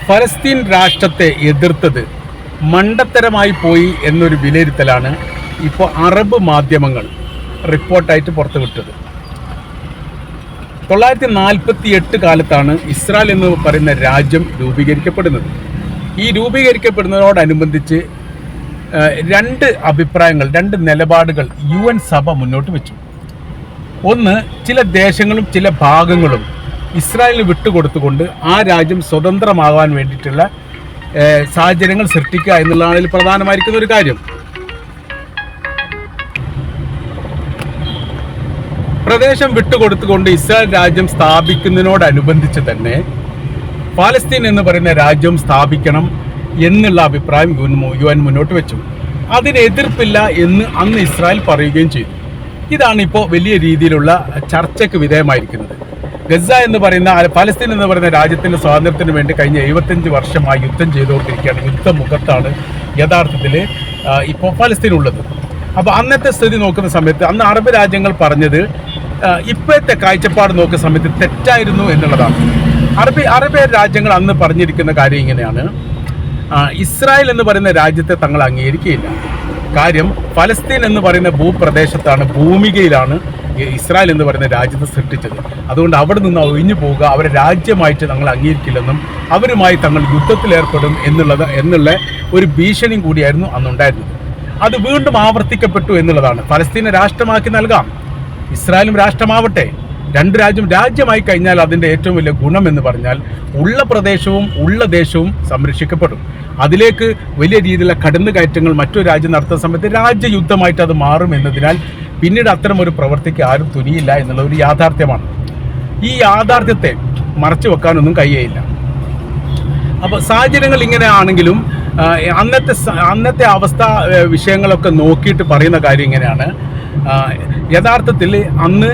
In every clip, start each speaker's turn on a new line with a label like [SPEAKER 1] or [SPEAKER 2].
[SPEAKER 1] ഫലസ്തീൻ രാഷ്ട്രത്തെ എതിർത്തത് മണ്ടത്തരമായി പോയി എന്നൊരു വിലയിരുത്തലാണ് ഇപ്പോൾ അറബ് മാധ്യമങ്ങൾ റിപ്പോർട്ടായിട്ട് പുറത്തുവിട്ടത്. 1948 കാലത്താണ് ഇസ്രായേൽ എന്ന് പറയുന്ന രാജ്യം രൂപീകരിക്കപ്പെടുന്നത്. ഈ രൂപീകരിക്കപ്പെടുന്നതോടനുബന്ധിച്ച് രണ്ട് അഭിപ്രായങ്ങൾ, രണ്ട് നിലപാടുകൾ UN സഭ മുന്നോട്ട് വെച്ചു. ഒന്ന്, ചില ദേശങ്ങളും ചില ഭാഗങ്ങളും ഇസ്രായേലിന് വിട്ടുകൊടുത്തുകൊണ്ട് ആ രാജ്യം സ്വതന്ത്രമാകാൻ വേണ്ടിയിട്ടുള്ള സാഹചര്യങ്ങൾ സൃഷ്ടിക്കുക എന്നുള്ളതാണ് ഇതിൽ പ്രധാനമായിരിക്കുന്ന ഒരു കാര്യം. പ്രദേശം വിട്ടുകൊടുത്തുകൊണ്ട് ഇസ്രായേൽ രാജ്യം സ്ഥാപിക്കുന്നതിനോടനുബന്ധിച്ച് തന്നെ പാലസ്തീൻ എന്ന് പറയുന്ന രാജ്യം സ്ഥാപിക്കണം എന്നുള്ള അഭിപ്രായം UN മുന്നോട്ട് വെച്ചു. അതിന് എതിർപ്പില്ല എന്ന് അന്ന് ഇസ്രായേൽ പറയുകയും ചെയ്തു. ഇതാണ് ഇപ്പോൾ വലിയ രീതിയിലുള്ള ചർച്ചയ്ക്ക് വിധേയമായിരിക്കുന്നത്. ഗസ എന്ന് പറയുന്ന പാലസ്തീൻ എന്ന് പറയുന്ന രാജ്യത്തിൻ്റെ സ്വാതന്ത്ര്യത്തിന് വേണ്ടി കഴിഞ്ഞ 75 വർഷമായി യുദ്ധം ചെയ്തുകൊണ്ടിരിക്കുകയാണ്. യുദ്ധമുഖത്താണ് യഥാർത്ഥത്തിൽ ഇപ്പോൾ പാലസ്തീൻ ഉള്ളത്. അപ്പോൾ അന്നത്തെ സ്ഥിതി നോക്കുന്ന സമയത്ത് അന്ന് അറബ് രാജ്യങ്ങൾ പറഞ്ഞത് ഇപ്പോഴത്തെ കാഴ്ചപ്പാട് നോക്കുന്ന സമയത്ത് തെറ്റായിരുന്നു എന്നുള്ളതാണ്. അറബ് രാജ്യങ്ങൾ അന്ന് പറഞ്ഞിരിക്കുന്ന കാര്യം ഇങ്ങനെയാണ്: ഇസ്രായേൽ എന്ന് പറയുന്ന രാജ്യത്തെ തങ്ങൾ അംഗീകരിക്കുകയില്ല. കാര്യം ഫലസ്തീൻ എന്ന് പറയുന്ന ഭൂപ്രദേശത്താണ്, ഭൂമികയിലാണ് ഇസ്രായേൽ എന്ന് പറയുന്ന രാജ്യത്തെ സൃഷ്ടിച്ചത്. അതുകൊണ്ട് അവിടെ നിന്ന് ഒഴിഞ്ഞു പോവുക, അവരെ രാജ്യമായിട്ട് തങ്ങൾ അംഗീകരിക്കില്ലെന്നും അവരുമായി തങ്ങൾ യുദ്ധത്തിലേർപ്പെടും എന്നുള്ള ഒരു ഭീഷണിയും കൂടിയായിരുന്നു അന്നുണ്ടായിരുന്നത്. അത് വീണ്ടും ആവർത്തിക്കപ്പെട്ടു എന്നുള്ളതാണ്. ഫലസ്തീനെ രാഷ്ട്രമാക്കി നൽകാം, ഇസ്രായേലും രാഷ്ട്രമാവട്ടെ. രണ്ട് രാജ്യമായി കഴിഞ്ഞാൽ അതിൻ്റെ ഏറ്റവും വലിയ ഗുണം എന്ന് പറഞ്ഞാൽ ഉള്ള പ്രദേശവും ഉള്ള ദേശവും സംരക്ഷിക്കപ്പെടും. അതിലേക്ക് വലിയ രീതിയിലുള്ള കടന്നുകയറ്റങ്ങൾ മറ്റൊരു രാജ്യം നടത്തുന്ന സമയത്ത് രാജ്യയുദ്ധമായിട്ട് അത് മാറും എന്നതിനാൽ പിന്നീട് അത്തരം ഒരു പ്രവൃത്തിക്ക് ആരും തുനിയില്ല എന്നുള്ള ഒരു യാഥാർത്ഥ്യമാണ്. ഈ യാഥാർത്ഥ്യത്തെ മറച്ചു വെക്കാനൊന്നും കഴിയയില്ല. അപ്പോൾ സാഹചര്യങ്ങൾ ഇങ്ങനെ ആണെങ്കിലും അന്നത്തെ അവസ്ഥ വിഷയങ്ങളൊക്കെ നോക്കിയിട്ട് പറയുന്ന കാര്യം ഇങ്ങനെയാണ്: യഥാർത്ഥത്തിൽ അന്ന്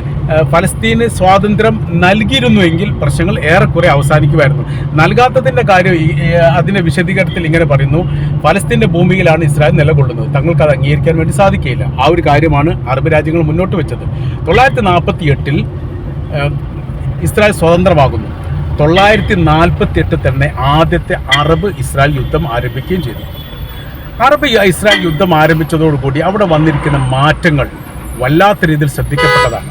[SPEAKER 1] ഫലസ്തീന് സ്വാതന്ത്ര്യം നൽകിയിരുന്നുവെങ്കിൽ പ്രശ്നങ്ങൾ ഏറെക്കുറെ അവസാനിക്കുമായിരുന്നു. നൽകാത്തതിൻ്റെ കാര്യം അതിൻ്റെ വിശദീകരണത്തിൽ ഇങ്ങനെ പറയുന്നു: ഫലസ്തീൻ്റെ ഭൂമിയിലാണ് ഇസ്രായേൽ നിലകൊള്ളുന്നത്, തങ്ങൾക്ക് അത് അംഗീകരിക്കാൻ വേണ്ടി സാധിക്കില്ല. ആ ഒരു കാര്യമാണ് അറബ് രാജ്യങ്ങൾ മുന്നോട്ട് വെച്ചത്. 1948 ഇസ്രായേൽ സ്വതന്ത്രമാകുന്നു. 1948 തന്നെ ആദ്യത്തെ അറബ് ഇസ്രായേൽ യുദ്ധം ആരംഭിക്കുകയും ചെയ്തു. അറബ് ഇസ്രായേൽ യുദ്ധം ആരംഭിച്ചതോടുകൂടി അവിടെ വന്നിരിക്കുന്ന മാറ്റങ്ങൾ വല്ലാത്ത രീതിയിൽ ശ്രദ്ധിക്കപ്പെട്ടതാണ്.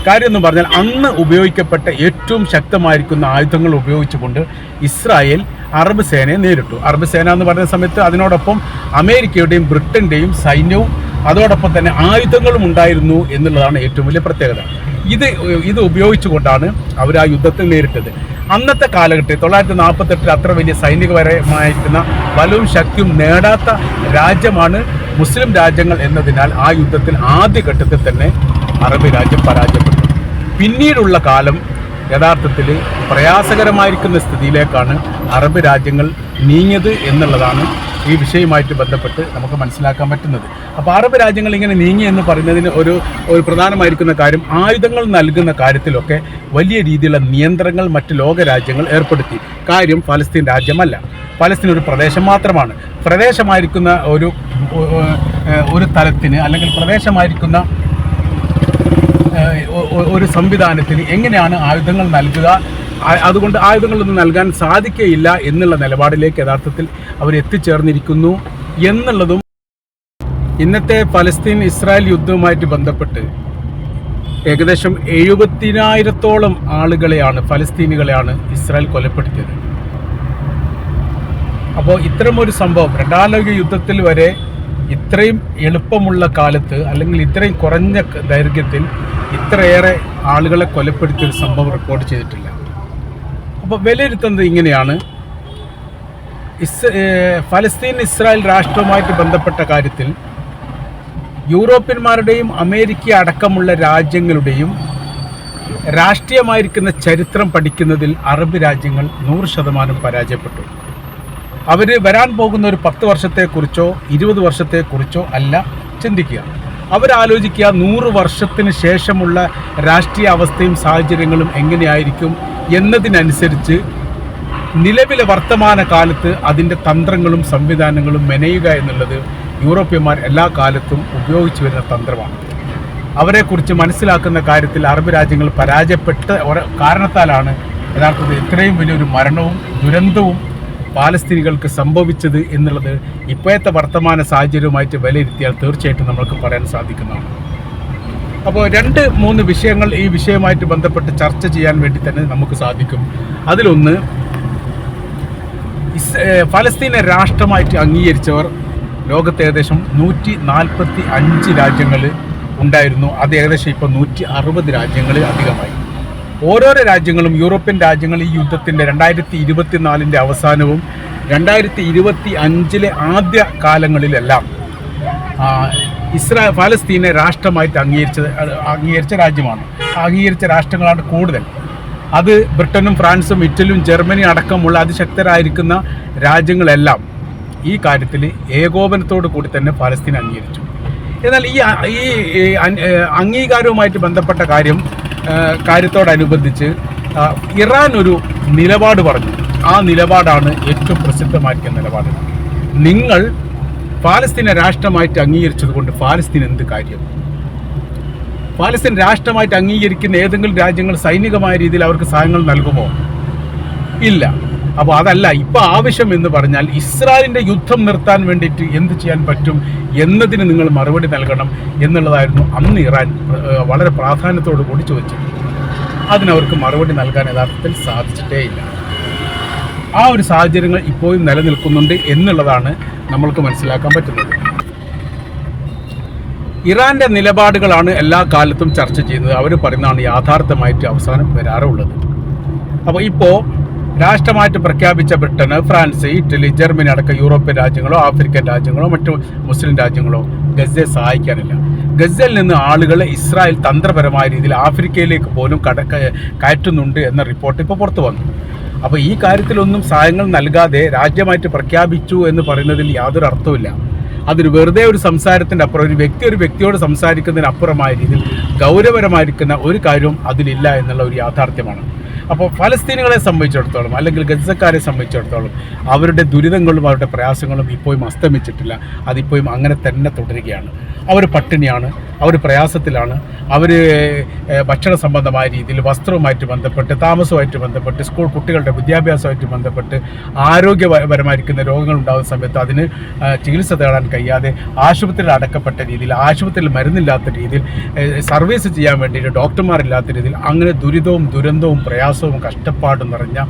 [SPEAKER 1] കാര്യം എന്ന് പറഞ്ഞാൽ അന്ന് ഉപയോഗിക്കപ്പെട്ട ഏറ്റവും ശക്തമായിരിക്കുന്ന ആയുധങ്ങൾ ഉപയോഗിച്ചുകൊണ്ട് ഇസ്രായേൽ അറബ് സേനയെ നേരിട്ടു. അറബ് സേന എന്ന് പറയുന്ന സമയത്ത് അതിനോടൊപ്പം അമേരിക്കയുടെയും ബ്രിട്ടൻ്റെയും സൈന്യവും അതോടൊപ്പം തന്നെ ആയുധങ്ങളും ഉണ്ടായിരുന്നു എന്നുള്ളതാണ് ഏറ്റവും വലിയ പ്രത്യേകത. ഇത് ഉപയോഗിച്ചുകൊണ്ടാണ് അവർ ആ യുദ്ധത്തെ നേരിട്ടത്. അന്നത്തെ കാലഘട്ടത്തിൽ 1948 അത്ര വലിയ സൈനികപരമായിരിക്കുന്ന ബലവും ശക്തിയും നേടാത്ത രാജ്യമാണ് മുസ്ലിം രാജ്യങ്ങൾ എന്നതിനാൽ ആ യുദ്ധത്തിൽ ആദ്യഘട്ടത്തിൽ തന്നെ അറബ് രാജ്യം പരാജയപ്പെട്ടു. പിന്നീടുള്ള കാലം യഥാർത്ഥത്തിൽ പ്രയാസകരമായിരിക്കുന്ന സ്ഥിതിയിലേക്കാണ് അറബ് രാജ്യങ്ങൾ നീങ്ങിയത് എന്നുള്ളതാണ് ഈ വിഷയവുമായിട്ട് ബന്ധപ്പെട്ട് നമുക്ക് മനസ്സിലാക്കാൻ പറ്റുന്നത്. അപ്പോൾ അറബ് രാജ്യങ്ങൾ ഇങ്ങനെ നീങ്ങി എന്ന് പറയുന്നതിന് ഒരു പ്രധാനമായിരിക്കുന്ന കാര്യം, ആയുധങ്ങൾ നൽകുന്ന കാര്യത്തിലൊക്കെ വലിയ രീതിയിലുള്ള നിയന്ത്രണങ്ങൾ മറ്റ് ലോകരാജ്യങ്ങൾ ഏർപ്പെടുത്തി. കാര്യം ഫലസ്തീൻ രാജ്യമല്ല, ഫലസ്തീൻ ഒരു പ്രദേശം മാത്രമാണ്. പ്രദേശമായിരിക്കുന്ന ഒരു തലത്തിന് അല്ലെങ്കിൽ പ്രദേശമായിരിക്കുന്ന ഒരു സംവിധാനത്തിന് എങ്ങനെയാണ് ആയുധങ്ങൾ നൽകുക, അതുകൊണ്ട് ആയുധങ്ങളൊന്നും നൽകാൻ സാധിക്കുകയില്ല എന്നുള്ള നിലപാടിലേക്ക് യഥാർത്ഥത്തിൽ അവർ എത്തിച്ചേർന്നിരിക്കുന്നു എന്നുള്ളതും. ഇന്നത്തെ ഫലസ്തീൻ ഇസ്രായേൽ യുദ്ധവുമായിട്ട് ബന്ധപ്പെട്ട് ഏകദേശം 70,000-ഓളം ആളുകളെയാണ്, ഫലസ്തീനികളെയാണ് ഇസ്രായേൽ കൊലപ്പെടുത്തിയത്. അപ്പോൾ ഇത്തരമൊരു സംഭവം രണ്ടാം ലോക യുദ്ധത്തിൽ വരെ ഇത്രയും എളുപ്പമുള്ള കാലത്ത് അല്ലെങ്കിൽ ഇത്രയും കുറഞ്ഞ ദൈർഘ്യത്തിൽ ഇത്രയേറെ ആളുകളെ കൊലപ്പെടുത്തിയൊരു സംഭവം റിപ്പോർട്ട് ചെയ്തിട്ടില്ല. അപ്പോൾ വിലയിരുത്തുന്നത് ഇങ്ങനെയാണ്: ഫലസ്തീൻ ഇസ്രായേൽ രാഷ്ട്രവുമായിട്ട് ബന്ധപ്പെട്ട കാര്യത്തിൽ യൂറോപ്യന്മാരുടെയും അമേരിക്ക അടക്കമുള്ള രാജ്യങ്ങളുടെയും രാഷ്ട്രീയമായിരിക്കുന്ന ചരിത്രം പഠിക്കുന്നതിൽ അറബ് രാജ്യങ്ങൾ 100% പരാജയപ്പെട്ടു. അവർ വരാൻ പോകുന്ന ഒരു 10 വർഷത്തെക്കുറിച്ചോ 20 വർഷത്തെക്കുറിച്ചോ അല്ല ചിന്തിക്കുക. അവരാലോചിക്കുക 100 വർഷത്തിന് ശേഷമുള്ള രാഷ്ട്രീയ അവസ്ഥയും സാഹചര്യങ്ങളും എങ്ങനെയായിരിക്കും എന്നതിനനുസരിച്ച് നിലവിലെ വർത്തമാന കാലത്ത് അതിൻ്റെ തന്ത്രങ്ങളും സംവിധാനങ്ങളും മെനയുക എന്നുള്ളത് യൂറോപ്യന്മാർ എല്ലാ കാലത്തും ഉപയോഗിച്ചു വരുന്ന തന്ത്രമാണ്. അവരെക്കുറിച്ച് മനസ്സിലാക്കുന്ന കാര്യത്തിൽ അറബ് രാജ്യങ്ങൾ പരാജയപ്പെട്ട കാരണത്താലാണ് യഥാർത്ഥത്തിൽ ഇത്രയും വലിയൊരു മരണവും ദുരന്തവും പാലസ്തീനികൾക്ക് സംഭവിച്ചത് എന്നുള്ളത് ഇപ്പോഴത്തെ വർത്തമാന സാഹചര്യവുമായിട്ട് വിലയിരുത്തിയാൽ തീർച്ചയായിട്ടും നമുക്ക് പറയാൻ സാധിക്കുന്നതാണ്. അപ്പോൾ 2-3 വിഷയങ്ങൾ ഈ വിഷയവുമായിട്ട് ബന്ധപ്പെട്ട് ചർച്ച ചെയ്യാൻ വേണ്ടി തന്നെ നമുക്ക് സാധിക്കും. അതിലൊന്ന്, ഫലസ്തീനെ രാഷ്ട്രമായിട്ട് അംഗീകരിച്ചവർ ലോകത്ത് ഏകദേശം 145 രാജ്യങ്ങൾ ഉണ്ടായിരുന്നു. അത് ഏകദേശം ഇപ്പോൾ 160 രാജ്യങ്ങൾ അധികമായി. ഓരോരോ രാജ്യങ്ങളും, യൂറോപ്യൻ രാജ്യങ്ങൾ ഈ യുദ്ധത്തിൻ്റെ 2024 അവസാനവും 2025 ആദ്യ കാലങ്ങളിലെല്ലാം ഫലസ്തീനെ രാഷ്ട്രമായിട്ട് അംഗീകരിച്ച രാജ്യമാണ്. അംഗീകരിച്ച രാഷ്ട്രങ്ങളാണ് കൂടുതൽ. അത് ബ്രിട്ടനും ഫ്രാൻസും ഇറ്റലിയും ജർമ്മനി അടക്കമുള്ള അതിശക്തരായിരിക്കുന്ന രാജ്യങ്ങളെല്ലാം ഈ കാര്യത്തിൽ ഏകോപനത്തോടു കൂടി തന്നെ ഫലസ്തീൻ അംഗീകരിച്ചു. എന്നാൽ ഈ അംഗീകാരവുമായിട്ട് ബന്ധപ്പെട്ട കാര്യത്തോടനുബന്ധിച്ച് ഇറാൻ ഒരു നിലപാട് പറഞ്ഞു. ആ നിലപാടാണ് ഏറ്റവും പ്രസിദ്ധമാക്കിയ നിലപാട്. നിങ്ങൾ ഫലസ്തീനെ രാഷ്ട്രമായിട്ട് അംഗീകരിച്ചത് കൊണ്ട് ഫലസ്തീൻ എന്ത് കാര്യം? ഫലസ്തീൻ രാഷ്ട്രമായിട്ട് അംഗീകരിക്കുന്ന ഏതെങ്കിലും രാജ്യങ്ങൾ സൈനികമായ രീതിയിൽ അവർക്ക് സഹായങ്ങൾ നൽകുമോ? ഇല്ല. അപ്പോൾ അതല്ല ഇപ്പോൾ ആവശ്യം എന്ന് പറഞ്ഞാൽ ഇസ്രായേലിൻ്റെ യുദ്ധം നിർത്താൻ വേണ്ടിയിട്ട് എന്ത് ചെയ്യാൻ പറ്റും എന്നതിന് നിങ്ങൾ മറുപടി നൽകണം എന്നുള്ളതായിരുന്നു അന്ന് ഇറാൻ വളരെ പ്രാധാന്യത്തോടു കൂടി ചോദിച്ചത്. അതിനവർക്ക് മറുപടി നൽകാൻ യഥാർത്ഥത്തിൽ സാധിച്ചിട്ടേ ഇല്ല. ആ ഒരു സാഹചര്യങ്ങൾ ഇപ്പോഴും നിലനിൽക്കുന്നുണ്ട് എന്നുള്ളതാണ് നമ്മൾക്ക് മനസ്സിലാക്കാൻ പറ്റുന്നത്. ഇറാൻ്റെ നിലപാടുകളാണ് എല്ലാ കാലത്തും ചർച്ച ചെയ്യുന്നത്. അവർ പറയുന്നതാണ് യാഥാർത്ഥ്യമായിട്ട് അവസാനം വരാറുള്ളത്. അപ്പോൾ ഇപ്പോൾ രാഷ്ട്രമായിട്ട് പ്രഖ്യാപിച്ച ബ്രിട്ടന്, ഫ്രാൻസ്, ഇറ്റലി, ജർമ്മനി അടക്കം യൂറോപ്യൻ രാജ്യങ്ങളോ ആഫ്രിക്കൻ രാജ്യങ്ങളോ മറ്റു മുസ്ലിം രാജ്യങ്ങളോ ഗസയെ സഹായിക്കാനില്ല. ഗസയിൽ നിന്ന് ആളുകളെ ഇസ്രായേൽ തന്ത്രപരമായ രീതിയിൽ ആഫ്രിക്കയിലേക്ക് പോലും കയറ്റുന്നുണ്ട് എന്ന റിപ്പോർട്ട് ഇപ്പോൾ പുറത്തു വന്നു. അപ്പോൾ ഈ കാര്യത്തിലൊന്നും സഹായങ്ങൾ നൽകാതെ രാജ്യമായിട്ട് പ്രഖ്യാപിച്ചു എന്ന് പറയുന്നതിൽ യാതൊരു അർത്ഥവുമില്ല. അതൊരു വെറുതെ ഒരു സംസാരത്തിൻ്റെ അപ്പുറം, ഒരു വ്യക്തിയോട് സംസാരിക്കുന്നതിനപ്പുറമായ രീതിയിൽ ഗൗരവപരമായിരിക്കുന്ന ഒരു കാര്യവും അതിലില്ല എന്നുള്ള ഒരു യാഥാർത്ഥ്യമാണ്. അപ്പോൾ ഫലസ്തീനുകളെ സംബന്ധിച്ചിടത്തോളം അല്ലെങ്കിൽ ഗസക്കാരെ സംബന്ധിച്ചിടത്തോളം അവരുടെ ദുരിതങ്ങളും അവരുടെ പ്രയാസങ്ങളും ഇപ്പോഴും അസ്തമിച്ചിട്ടില്ല. അതിപ്പോഴും അങ്ങനെ തന്നെ തുടരുകയാണ്. അവർ പട്ടിണിയാണ്, അവർ പ്രയാസത്തിലാണ്, അവർ ഭക്ഷണ സംബന്ധമായ രീതിയിൽ വസ്ത്രവുമായിട്ട് ബന്ധപ്പെട്ട്, താമസവുമായിട്ട് ബന്ധപ്പെട്ട്, സ്കൂൾ കുട്ടികളുടെ വിദ്യാഭ്യാസമായിട്ട് ബന്ധപ്പെട്ട്, ആരോഗ്യപരമായിരിക്കുന്ന രോഗങ്ങൾ ഉണ്ടാകുന്ന സമയത്ത് അതിന് ചികിത്സ തേടാൻ കഴിയാതെ ആശുപത്രിയിൽ അടക്കപ്പെട്ട രീതിയിൽ, ആശുപത്രിയിൽ മരുന്നില്ലാത്ത രീതിയിൽ, സർവീസ് ചെയ്യാൻ വേണ്ടിയിട്ട് ഡോക്ടർമാരില്ലാത്ത രീതിയിൽ, അങ്ങനെ ദുരിതവും ദുരന്തവും പ്രയാസവും കഷ്ടപ്പാടും നിറഞ്ഞ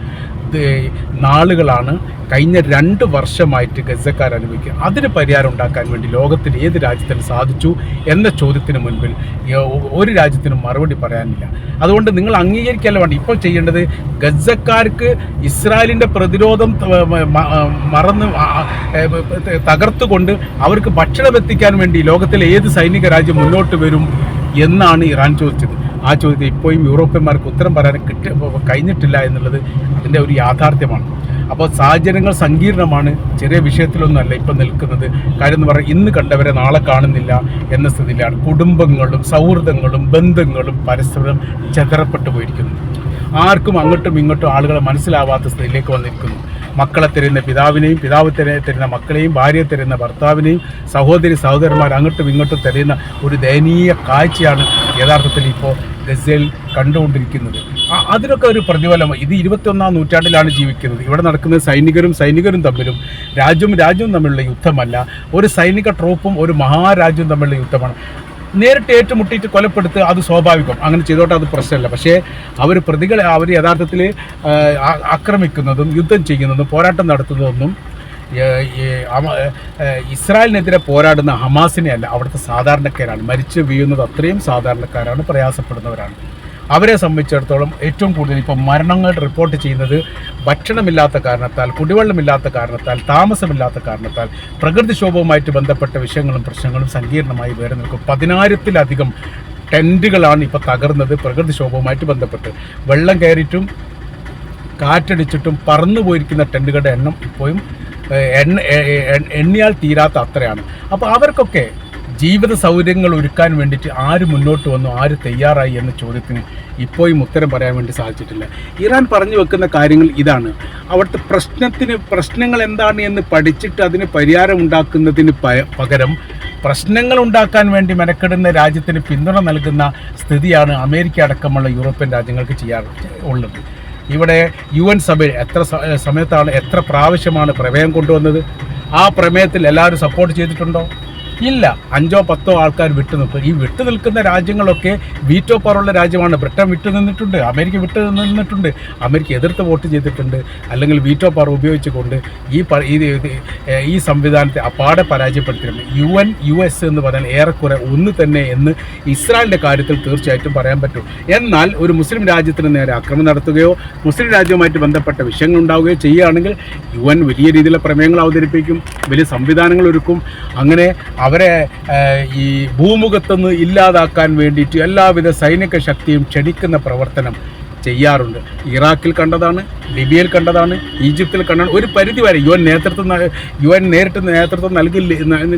[SPEAKER 1] നാളുകളാണ് കഴിഞ്ഞ 2 വർഷമായിട്ട് ഗസക്കാർ അനുഭവിക്കുക. അതിന് പരിഹാരം ഉണ്ടാക്കാൻ വേണ്ടി ലോകത്തിൽ ഏത് രാജ്യത്തിന് സാധിച്ചു എന്ന ചോദ്യത്തിന് മുൻപിൽ ഒരു രാജ്യത്തിനും മറുപടി പറയാനില്ല. അതുകൊണ്ട് നിങ്ങൾ അംഗീകരിക്കല്ല വേണ്ട. ഇപ്പോൾ ചെയ്യേണ്ടത് ഗസക്കാർക്ക് ഇസ്രായേലിൻ്റെ പ്രതിരോധം തകർത്തുകൊണ്ട് അവർക്ക് ഭക്ഷണം എത്തിക്കാൻ വേണ്ടി ലോകത്തിലെ ഏത് സൈനിക രാജ്യം മുന്നോട്ട് വരും എന്നാണ് ഇറാൻ ചോദിച്ചത്. ആ ചോദ്യത്തിൽ ഇപ്പോഴും യൂറോപ്യന്മാർക്ക് ഉത്തരം പറയാൻ കഴിഞ്ഞിട്ടില്ല എന്നുള്ളത് അതിൻ്റെ ഒരു യാഥാർത്ഥ്യമാണ്. അപ്പോൾ സാഹചര്യങ്ങൾ സങ്കീർണമാണ്. ചെറിയ വിഷയത്തിലൊന്നുമല്ല ഇപ്പം നിൽക്കുന്നത്. കാര്യം എന്ന് പറഞ്ഞാൽ ഇന്ന് കണ്ടവരെ നാളെ കാണുന്നില്ല എന്ന സ്ഥിതിയിലാണ്. കുടുംബങ്ങളും സൗഹൃദങ്ങളും ബന്ധങ്ങളും പരസ്പരം ചെതറപ്പെട്ടു പോയിരിക്കുന്നു. ആർക്കും അങ്ങോട്ടും ഇങ്ങോട്ടും ആളുകളെ മനസ്സിലാവാത്ത സ്ഥിതിയിലേക്ക് വന്നിരിക്കുന്നു. മക്കളെ തരുന്ന പിതാവിനെയും, പിതാവ് തരുന്ന മക്കളെയും, ഭാര്യയെ തരുന്ന ഭർത്താവിനെയും, സഹോദരന്മാർ അങ്ങോട്ടും ഇങ്ങോട്ടും തരുന്ന ഒരു ദയനീയ കാഴ്ചയാണ് യഥാർത്ഥത്തിൽ ഇപ്പോൾ ഗസയിൽ കണ്ടുകൊണ്ടിരിക്കുന്നത്. അതിനൊക്കെ ഒരു പ്രതിഫലം. ഇത് 21-ാം നൂറ്റാണ്ടിലാണ് ജീവിക്കുന്നത്. ഇവിടെ നടക്കുന്നത് സൈനികരും തമ്മിലും രാജ്യവും തമ്മിലുള്ള യുദ്ധമല്ല, ഒരു സൈനിക ട്രോപ്പും ഒരു മഹാരാജ്യവും തമ്മിലുള്ള യുദ്ധമാണ്. നേരിട്ട് ഏറ്റുമുട്ടിയിട്ട് കൊലപ്പെടുത്തുക അത് സ്വാഭാവികം, അങ്ങനെ ചെയ്തോട്ടെ, അത് പ്രശ്നമല്ല. പക്ഷേ അവർ യഥാർത്ഥത്തിൽ ആക്രമിക്കുന്നതും യുദ്ധം ചെയ്യുന്നതും പോരാട്ടം നടത്തുന്നതൊന്നും ഇസ്രായേലിനെതിരെ പോരാടുന്ന ഹമാസിനെ അല്ല, അവിടുത്തെ സാധാരണക്കാരാണ്. മരിച്ചു വീഴുന്നത് അത്രയും സാധാരണക്കാരാണ്, പ്രയാസപ്പെടുന്നവരാണ്. അവരെ സംബന്ധിച്ചിടത്തോളം ഏറ്റവും കൂടുതൽ ഇപ്പോൾ മരണങ്ങൾ റിപ്പോർട്ട് ചെയ്യുന്നത് ഭക്ഷണമില്ലാത്ത കാരണത്താൽ, കുടിവെള്ളമില്ലാത്ത കാരണത്താൽ, താമസമില്ലാത്ത കാരണത്താൽ, പ്രകൃതിക്ഷോഭവുമായിട്ട് ബന്ധപ്പെട്ട വിഷയങ്ങളും പ്രശ്നങ്ങളും സങ്കീർണമായി വേറെ നിൽക്കും. 10,000-ത്തിലധികം ടെൻറ്റുകളാണ് ഇപ്പോൾ തകർന്നത് പ്രകൃതിക്ഷോഭവുമായിട്ട് ബന്ധപ്പെട്ട്. വെള്ളം കയറിയിട്ടും കാറ്റടിച്ചിട്ടും പറന്നു പോയിരിക്കുന്ന ടെൻറ്റുകളുടെ എണ്ണം ഇപ്പോഴും എണ്ണിയാൽ തീരാത്ത അത്രയാണ്. അപ്പോൾ അവർക്കൊക്കെ ജീവിത സൗകര്യങ്ങൾ ഒരുക്കാൻ വേണ്ടിയിട്ട് ആര് മുന്നോട്ട് വന്നു, ആര് തയ്യാറായി എന്ന ചോദ്യത്തിന് ഇപ്പോഴും ഉത്തരം പറയാൻ വേണ്ടി സാധിച്ചിട്ടില്ല. ഇറാൻ പറഞ്ഞു വെക്കുന്ന കാര്യങ്ങൾ ഇതാണ്. അവിടുത്തെ പ്രശ്നങ്ങൾ എന്താണ് എന്ന് പഠിച്ചിട്ട് അതിന് പരിഹാരം ഉണ്ടാക്കുന്നതിന് പകരം പ്രശ്നങ്ങൾ ഉണ്ടാക്കാൻ വേണ്ടി മെനക്കെടുന്ന രാജ്യത്തിന് പിന്തുണ നൽകുന്ന സ്ഥിതിയാണ് അമേരിക്ക അടക്കമുള്ള യൂറോപ്യൻ രാജ്യങ്ങൾക്ക് ഉള്ളത്. ഇവിടെ UN സഭയിൽ സമയത്താണ് എത്ര പ്രാവശ്യമാണ് പ്രമേയം കൊണ്ടുവന്നത്? ആ പ്രമേയത്തിൽ എല്ലാവരും സപ്പോർട്ട് ചെയ്തിട്ടുണ്ടോ? ഇല്ല. 5 or 10 ആൾക്കാർ വിട്ടുനിൽക്കും. ഈ വിട്ടുനിൽക്കുന്ന രാജ്യങ്ങളൊക്കെ വീറ്റോ പവറുള്ള രാജ്യമാണ്. ബ്രിട്ടൻ വിട്ടുനിന്നിട്ടുണ്ട്, അമേരിക്ക വിട്ടുനിന്നിട്ടുണ്ട്, അമേരിക്ക എതിർത്ത് വോട്ട് ചെയ്തിട്ടുണ്ട്, അല്ലെങ്കിൽ വീറ്റോ പവർ ഉപയോഗിച്ചുകൊണ്ട് ഈ സംവിധാനത്തെ അപ്പാടെ പരാജയപ്പെടുത്തിയിട്ടുണ്ട്. US എന്ന് പറഞ്ഞാൽ ഏറെക്കുറെ ഒന്ന് തന്നെ എന്ന് ഇസ്രായേലിൻ്റെ കാര്യത്തിൽ തീർച്ചയായിട്ടും പറയാൻ പറ്റും. എന്നാൽ ഒരു മുസ്ലിം രാജ്യത്തിന് നേരെ ആക്രമണം നടത്തുകയോ മുസ്ലിം രാജ്യവുമായിട്ട് ബന്ധപ്പെട്ട വിഷയങ്ങൾ ഉണ്ടാവുകയോ ചെയ്യുകയാണെങ്കിൽ UN വലിയ രീതിയിലുള്ള പ്രമേയങ്ങൾ അവതരിപ്പിക്കും, വലിയ സംവിധാനങ്ങൾ ഒരുക്കും. അങ്ങനെ അവരെ ഈ ഭൂമുഖത്തുനിന്ന് ഇല്ലാതാക്കാൻ വേണ്ടിയിട്ട് എല്ലാവിധ സൈനിക ശക്തിയും ക്ഷണിക്കുന്ന പ്രവർത്തനം ചെയ്യാറുണ്ട്. ഇറാഖിൽ കണ്ടതാണ്, ലിബിയയിൽ കണ്ടതാണ്, ഈജിപ്തിൽ കണ്ടതാണ്. ഒരു പരിധി വരെ UN നേരിട്ട് നേതൃത്വം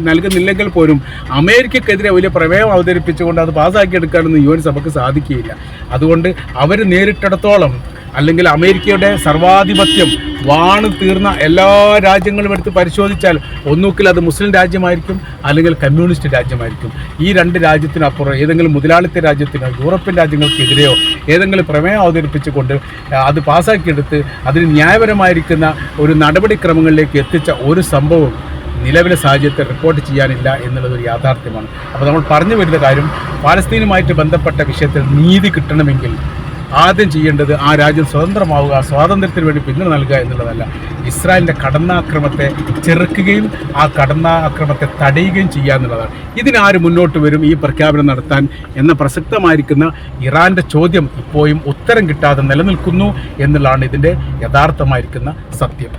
[SPEAKER 1] നൽകുന്നില്ലെങ്കിൽ പോലും അമേരിക്കക്കെതിരെ വലിയ പ്രമേയം അവതരിപ്പിച്ചുകൊണ്ട് അത് പാസ്സാക്കിയെടുക്കാനൊന്നും UN സഭയ്ക്ക് സാധിക്കുകയില്ല. അതുകൊണ്ട് അവർ നേരിട്ടിടത്തോളം, അല്ലെങ്കിൽ അമേരിക്കയുടെ സർവാധിപത്യം വാണ് തീർന്ന എല്ലാ രാജ്യങ്ങളും എടുത്ത് പരിശോധിച്ചാൽ ഒന്നുകിൽ അത് മുസ്ലിം രാജ്യമായിരിക്കും, അല്ലെങ്കിൽ കമ്മ്യൂണിസ്റ്റ് രാജ്യമായിരിക്കും. ഈ 2 രാജ്യത്തിനപ്പുറം ഏതെങ്കിലും മുതലാളിത്ത രാജ്യത്തിനോ യൂറോപ്യൻ രാജ്യങ്ങൾക്കെതിരെയോ ഏതെങ്കിലും പ്രമേയം അവതരിപ്പിച്ചുകൊണ്ട് അത് പാസ്സാക്കിയെടുത്ത് അതിന് ന്യായപരമായിരിക്കുന്ന ഒരു നടപടിക്രമങ്ങളിലേക്ക് എത്തിച്ച ഒരു സംഭവം നിലവിലെ സാഹചര്യത്തിൽ റിപ്പോർട്ട് ചെയ്യാനില്ല എന്നുള്ളതൊരു യാഥാർത്ഥ്യമാണ്. അപ്പോൾ നമ്മൾ പറഞ്ഞു വരുന്ന കാര്യം, പാലസ്തീനുമായിട്ട് ബന്ധപ്പെട്ട വിഷയത്തിൽ നീതി കിട്ടണമെങ്കിൽ ആദ്യം ചെയ്യേണ്ടത് ആ രാജ്യം സ്വതന്ത്രമാവുക, സ്വാതന്ത്ര്യത്തിന് വേണ്ടി പിന്തുണ നൽകുക എന്നുള്ളതല്ല, ഇസ്രായേലിൻ്റെ കടന്നാക്രമത്തെ ചെറുക്കുകയും ആ കടന്നാക്രമത്തെ തടയുകയും ചെയ്യുക എന്നുള്ളതാണ്. ഇതിനാര് മുന്നോട്ട് വരും ഈ പ്രഖ്യാപനം നടത്താൻ എന്ന പ്രസക്തമായിരിക്കുന്ന ഇറാൻ്റെ ചോദ്യം ഇപ്പോഴും ഉത്തരം കിട്ടാതെ നിലനിൽക്കുന്നു എന്നുള്ളതാണ് ഇതിൻ്റെ യഥാർത്ഥമായിരിക്കുന്ന സത്യം.